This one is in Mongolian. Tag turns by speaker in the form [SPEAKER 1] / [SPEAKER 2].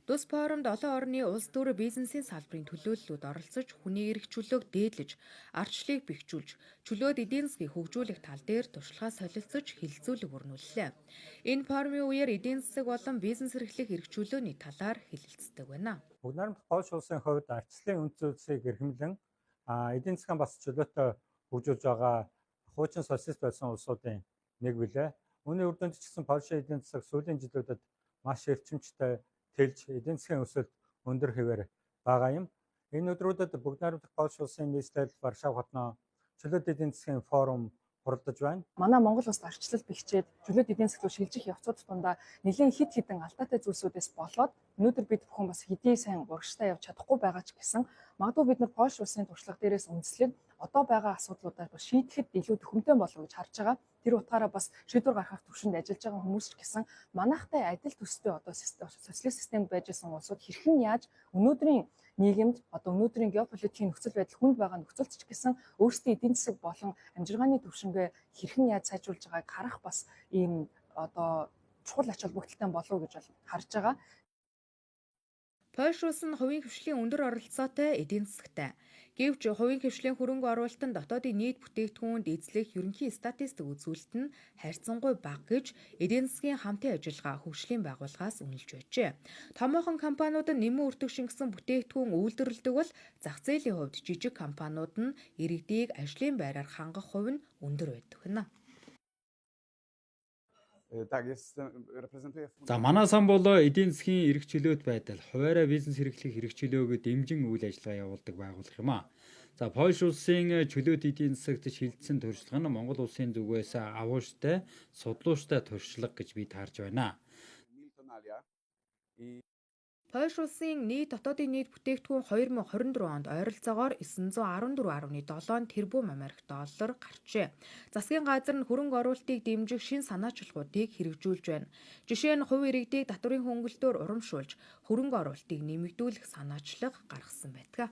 [SPEAKER 1] Тус форумд олон орны улс төр бизнесийн салбарын төлөөллүүд оролцож хүний эрх чөлөөг дээдлэж, ардчлалыг бэхжүүлж, чөлөөт эдийн засгийг хөгжүүлэх тал дээр туршлагаа солилцож хилцүүлэг өрнүүллээ. Энэ форумын үеэр эдийн засаг болон бизнес эрхлэх эрх чөлөөний талаар хэлэлцдэг байна.
[SPEAKER 2] Бүгд найрамдах Польш улсын хувьд ардчлалын үнд зүйлсийг эрхэмлэн эдийн засгийн бас чөлөөтэй хөгжүүлж байгаа хуучин социалист байсан улсуудын нэг билээ. Үүний үр дүнд ч гэсэн Польшийн эдийн засаг сүүлийн жилүүдэд маш эрчимжтэй тэлж эдийн засгийн өсөлт өндөр хэвээр байгаа юм. Энэ өдрүүдэд бүгд найрамдах Польш улсын нийслэл Варшав хотноо чөлөөт эдийн засгийн форум хуралдаж байна.
[SPEAKER 3] Манай Монгол улс ардчлал бэхжээд чөлөөт эдийн засаг руу шилжих явцууд тундаа нэлээд хид хідэн алдаатай зүйлсүүдээс болоод өнөөдөр бид бүхэн бас хэдий сайн урагштай явж чадахгүй байгаа ч гэсэн магадгүй бид нар Польш улсын туршлага дээрээс үндэслээд одоо байгаа асуудлуудаар шийдэхэд илүү төхөмтэй болов гэж харж байгаа. Тэр утгаараа бас шийдвэр гаргах төвшөнд ажиллаж байгаа хүмүүс ч гэсэн манайхтай адил төстэй одоо социалист системд байж байсан улсууд хэрхэн яаж өнөөдрийн нийгэмд одоо өнөөдрийн геополитикийн нөхцөл байдал хүнд байгаа нөхцөлд ч гэсэн өөрсдийн эдийн засаг болон амжиргааны төвшингээ хэрхэн яаж сайжруулж байгааг харах бас ийм одоо чухал ач холбогдолтой болов гэж харж байгаа.
[SPEAKER 1] Польш улс нь хувийн хвшлийн өндөр оролцоотой эдийн засагтай. Гэвч хувийн хвшлийн хөрөнгө оруулалтанд дотоодын нийт бүтээгдэхүүнд эзлэх ерөнхий статистик үзүүлэлт нь харьцангуй бага гэж эдийн засгийн хамтын ажиллагаа хөгжлийн байгууллагаас үнэлж байжээ. Томоохон компаниуд нь нэмэн өртөг шингэсэн бүтээгдэхүүн үйлдвэрлэдэг бол зах зээлийн хувьд жижиг компаниуд нь иргэдийг ажлын байраар хангах хувь нь өндөр байдаг гэнэ.
[SPEAKER 4] За манай сан бол эдийн засгийн эрх чөлөөт байдал, хуваарай бизнес эрхлэх эрх чөлөөг дэмжин үйл ажиллагаа явуулдаг байгууллага юм а. За Польш улсын чөлөөт эдийн засагт шилжсэн туршлага нь Монгол улсын зүгээс агууштай, судлууштай туршлага гэж бид харж байна.
[SPEAKER 1] Польш улсын нийт дотоодын нийт бүтээгдэхүүн 2024 онд ойролцоогоор 914.7 тэрбум Америк доллар гарчээ. Засгийн газар нь хөрөнгө оруулалтыг дэмжих шин санаачилгуудыг хэрэгжүүлж байна. Жишээ нь хувь иргэдийг татврын хөнгөлөлтөөр урамшуулж, хөрөнгө оруулалтыг нэмэгдүүлэх санаачлаг гаргасан байдаг.